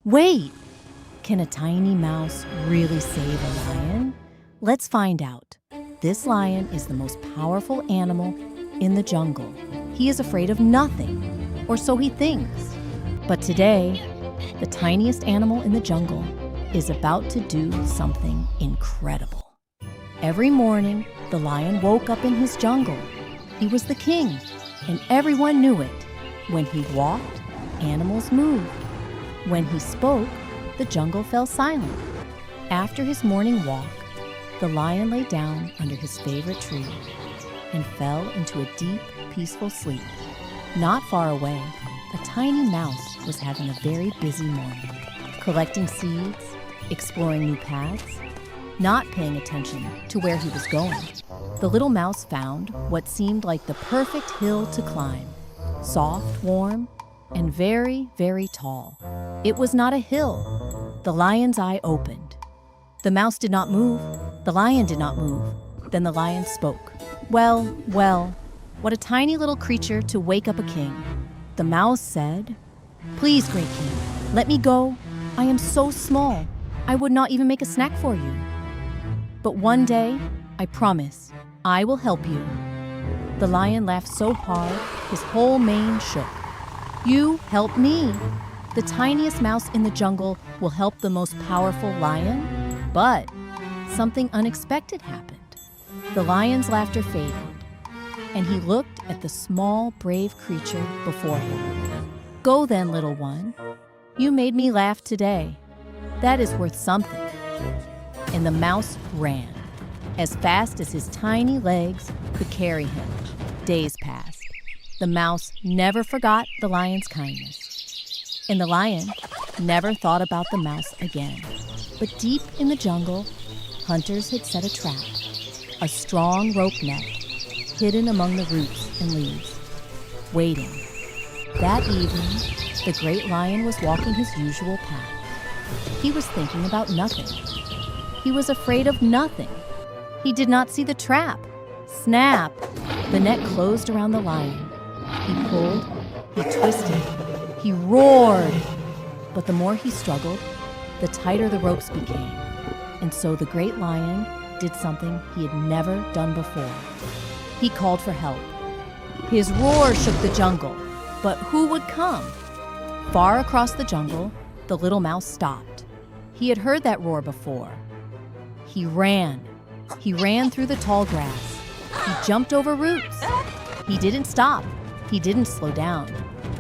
Wait! Can a tiny mouse really save a lion? Let's find out. This lion is the most powerful animal in the jungle. He is afraid of nothing, or so he thinks. But today, the tiniest animal in the jungle is about to do something incredible. Every morning, the lion woke up in his jungle. He was the king, and everyone knew it. When he walked, animals moved. When he spoke, the jungle fell silent. After his morning walk, the lion lay down under his favorite tree and fell into a deep, peaceful sleep. Not far away, a tiny mouse was having a very busy morning, collecting seeds, exploring new paths, not paying attention to where he was going. The little mouse found what seemed like the perfect hill to climb, soft, warm, and very, very tall. It was not a hill. The lion's eye opened. The mouse did not move. The lion did not move. Then the lion spoke. Well, what a tiny little creature to wake up a king. The mouse said, "Please, great king, let me go. I am so small. I would not even make a snack for you. But one day, I promise, I will help you." The lion laughed so hard, his whole mane shook. "You help me. The tiniest mouse in the jungle will help the most powerful lion?" But something unexpected happened. The lion's laughter faded, and he looked at the small, brave creature before him. "Go then, little one. You made me laugh today. That is worth something." And the mouse ran, as fast as his tiny legs could carry him. Days passed. The mouse never forgot the lion's kindness. And the lion never thought about the mouse again. But deep in the jungle, hunters had set a trap, a strong rope net, hidden among the roots and leaves, waiting. That evening, the great lion was walking his usual path. He was thinking about nothing. He was afraid of nothing. He did not see the trap. Snap! The net closed around the lion. He pulled, he twisted, he roared. But the more he struggled, the tighter the ropes became. And so the great lion did something he had never done before. He called for help. His roar shook the jungle, but who would come? Far across the jungle, the little mouse stopped. He had heard that roar before. He ran. He ran through the tall grass. He jumped over roots. He didn't stop. He didn't slow down.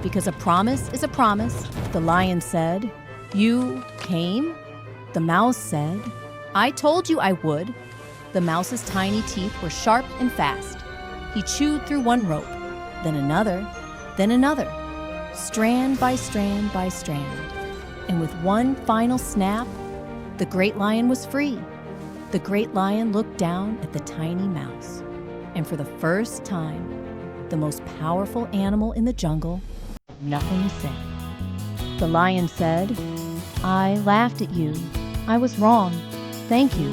Because a promise is a promise, the lion said. "You came?" The mouse said, "I told you I would." The mouse's tiny teeth were sharp and fast. He chewed through one rope, then another, strand by strand by strand. And with one final snap, the great lion was free. The great lion looked down at the tiny mouse. And for the first time, the most powerful animal in the jungle, nothing to say. The lion said, "I laughed at you. I was wrong. Thank you,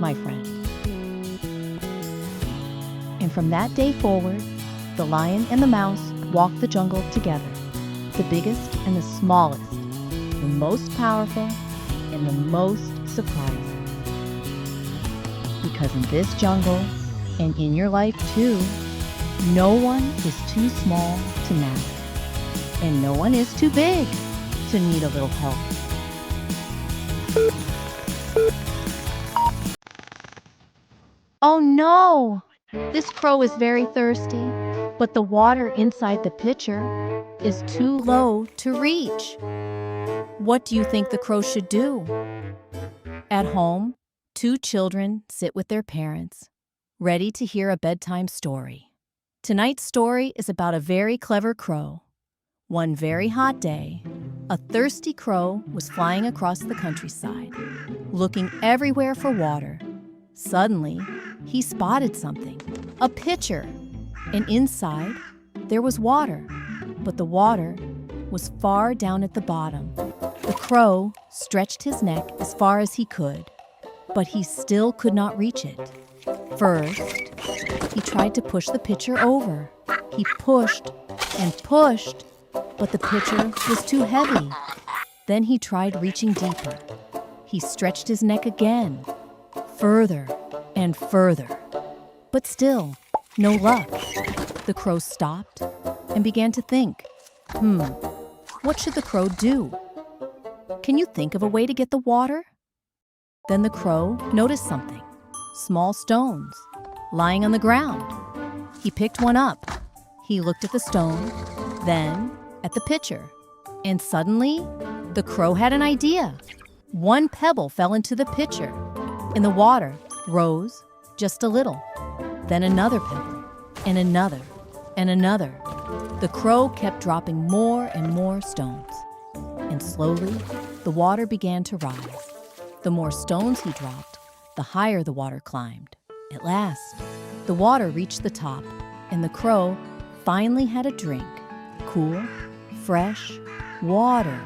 my friend." And from that day forward, the lion and the mouse walked the jungle together, the biggest and the smallest, the most powerful and the most surprising. Because in this jungle, and in your life too, no one is too small to matter, and no one is too big to need a little help. Oh no! This crow is very thirsty, but the water inside the pitcher is too low to reach. What do you think the crow should do? At home, two children sit with their parents, ready to hear a bedtime story. Tonight's story is about a very clever crow. One very hot day, a thirsty crow was flying across the countryside, looking everywhere for water. Suddenly, he spotted something, a pitcher, and inside there was water, but the water was far down at the bottom. The crow stretched his neck as far as he could, but he still could not reach it. First, he tried to push the pitcher over. He pushed and pushed, but the pitcher was too heavy. Then he tried reaching deeper. He stretched his neck again, further and further. But still, no luck. The crow stopped and began to think, what should the crow do? Can you think of a way to get the water? Then the crow noticed something, small stones, lying on the ground. He picked one up. He looked at the stone, then at the pitcher. And suddenly, the crow had an idea. One pebble fell into the pitcher, and the water rose just a little. Then another pebble, and another, and another. The crow kept dropping more and more stones. And slowly, the water began to rise. The more stones he dropped, the higher the water climbed. At last, the water reached the top, and the crow finally had a drink. Cool, fresh water.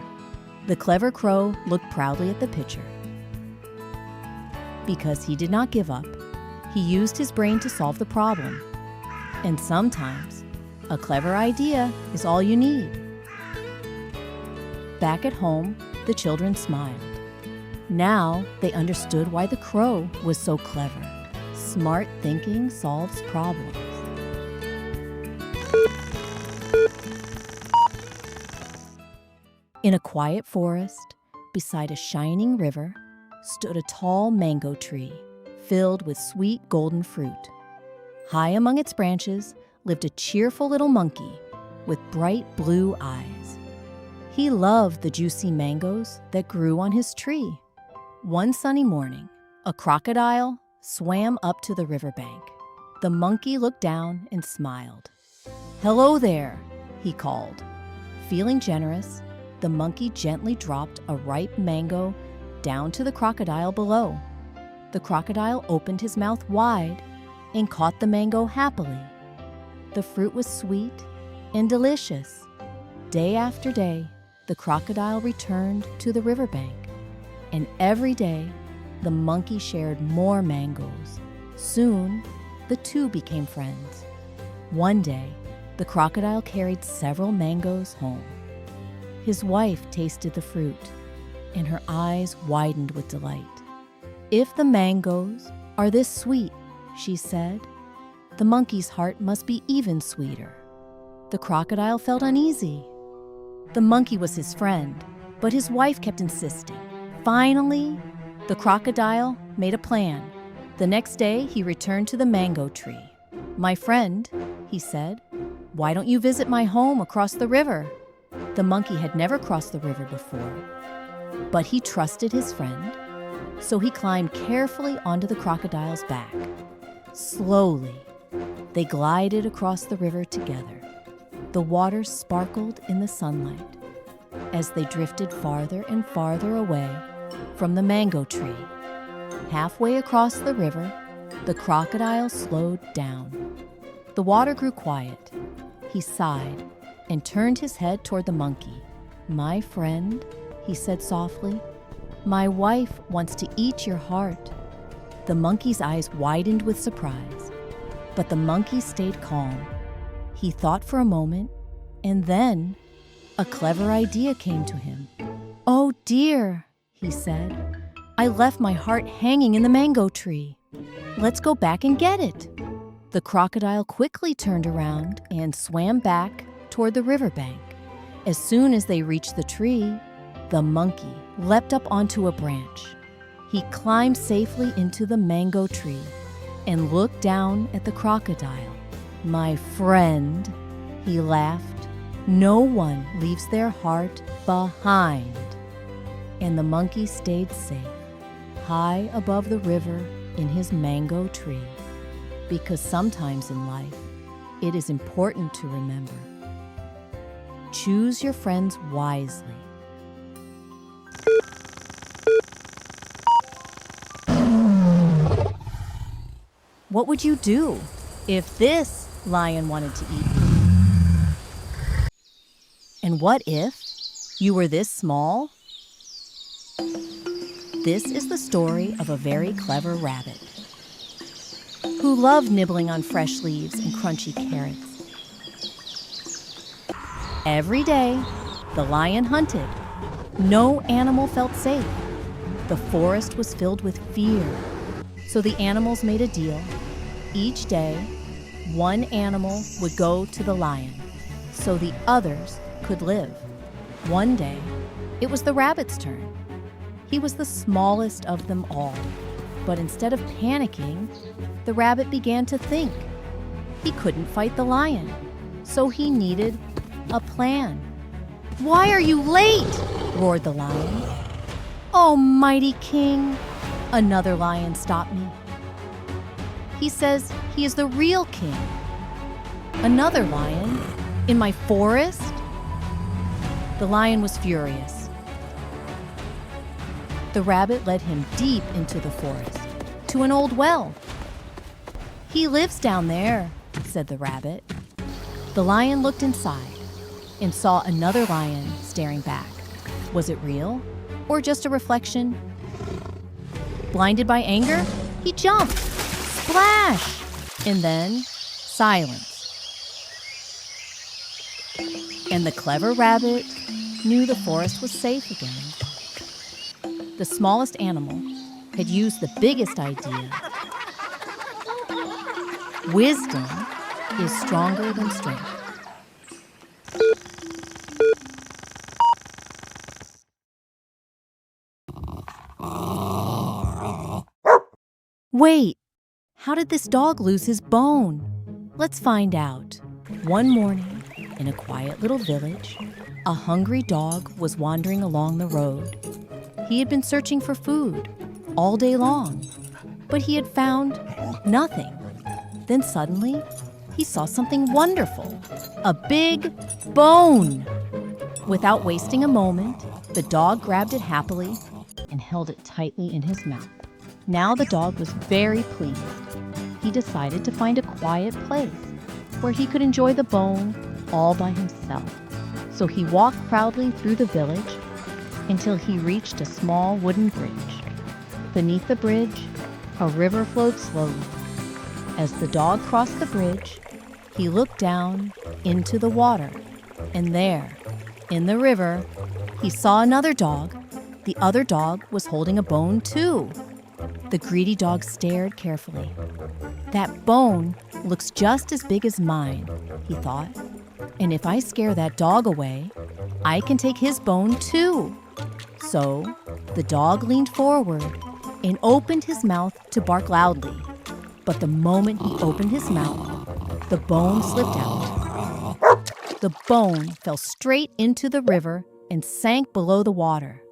The clever crow looked proudly at the pitcher. Because he did not give up, he used his brain to solve the problem. And sometimes, a clever idea is all you need. Back at home, the children smiled. Now they understood why the crow was so clever. Smart thinking solves problems. In a quiet forest, beside a shining river, stood a tall mango tree filled with sweet golden fruit. High among its branches lived a cheerful little monkey with bright blue eyes. He loved the juicy mangoes that grew on his tree. One sunny morning, a crocodile swam up to the riverbank. The monkey looked down and smiled. "Hello there," he called. Feeling generous, the monkey gently dropped a ripe mango down to the crocodile below. The crocodile opened his mouth wide and caught the mango happily. The fruit was sweet and delicious. Day after day, the crocodile returned to the riverbank, and every day, the monkey shared more mangoes. Soon, the two became friends. One day, the crocodile carried several mangoes home. His wife tasted the fruit, and her eyes widened with delight. "If the mangoes are this sweet," she said, "the monkey's heart must be even sweeter." The crocodile felt uneasy. The monkey was his friend, but his wife kept insisting. Finally, the crocodile made a plan. The next day, he returned to the mango tree. "My friend," he said, "why don't you visit my home across the river?" The monkey had never crossed the river before, but he trusted his friend, so he climbed carefully onto the crocodile's back. Slowly, they glided across the river together. The water sparkled in the sunlight as they drifted farther and farther away from the mango tree. Halfway across the river, the crocodile slowed down. The water grew quiet. He sighed and turned his head toward the monkey. "My friend," he said softly, "my wife wants to eat your heart." The monkey's eyes widened with surprise, but the monkey stayed calm. He thought for a moment, and then a clever idea came to him. "Oh dear," he said, "I left my heart hanging in the mango tree. Let's go back and get it." The crocodile quickly turned around and swam back toward the riverbank. As soon as they reached the tree, the monkey leapt up onto a branch. He climbed safely into the mango tree and looked down at the crocodile. "My friend," he laughed, "no one leaves their heart behind." And the monkey stayed safe, high above the river in his mango tree. Because sometimes in life, it is important to remember: choose your friends wisely. What would you do if this lion wanted to eat you? And what if you were this small? This is the story of a very clever rabbit who loved nibbling on fresh leaves and crunchy carrots. Every day, the lion hunted, No animal felt safe. The forest was filled with fear. So the animals made a deal. Each day, one animal would go to the lion, so the others could live. One day, it was the rabbit's turn. He was the smallest of them all. But instead of panicking, the rabbit began to think. He couldn't fight the lion, so he needed a plan. "Why are you late?" roared the lion. "Oh, mighty king," another lion stopped me. "He says he is the real king." "Another lion? In my forest?" The lion was furious. The rabbit led him deep into the forest, to an old well. "He lives down there," said the rabbit. The lion looked inside and saw another lion staring back. Was it real or just a reflection? Blinded by anger, he jumped. Splash! And then silence. And the clever rabbit knew the forest was safe again. The smallest animal had used the biggest idea. Wisdom is stronger than strength. Wait, how did this dog lose his bone? Let's find out. One morning, in a quiet little village, a hungry dog was wandering along the road. He had been searching for food all day long, but he had found nothing. Then suddenly, he saw something wonderful, a big bone. Without wasting a moment, the dog grabbed it happily and held it tightly in his mouth. Now the dog was very pleased. He decided to find a quiet place where he could enjoy the bone all by himself. So he walked proudly through the village until he reached a small wooden bridge. Beneath the bridge, a river flowed slowly. As the dog crossed the bridge, he looked down into the water. And there, in the river, he saw another dog. The other dog was holding a bone too. The greedy dog stared carefully. "That bone looks just as big as mine," he thought. "And if I scare that dog away, I can take his bone too." So the dog leaned forward and opened his mouth to bark loudly. But the moment he opened his mouth, the bone slipped out. The bone fell straight into the river and sank below the water.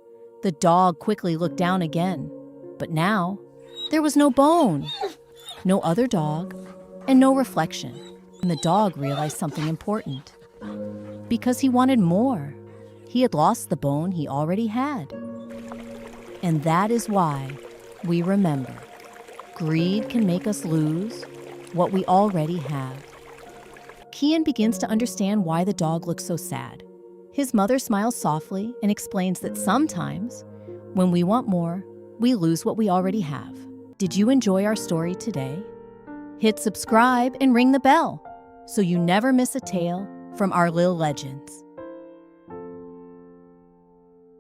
The dog quickly looked down again, but now there was no bone, no other dog, and no reflection. And the dog realized something important. Because he wanted more. He had lost the bone he already had. And that is why we remember. Greed can make us lose what we already have. Kian begins to understand why the dog looks so sad. His mother smiles softly and explains that sometimes, when we want more, we lose what we already have. Did you enjoy our story today? Hit subscribe and ring the bell so you never miss a tale from our Lil Legends.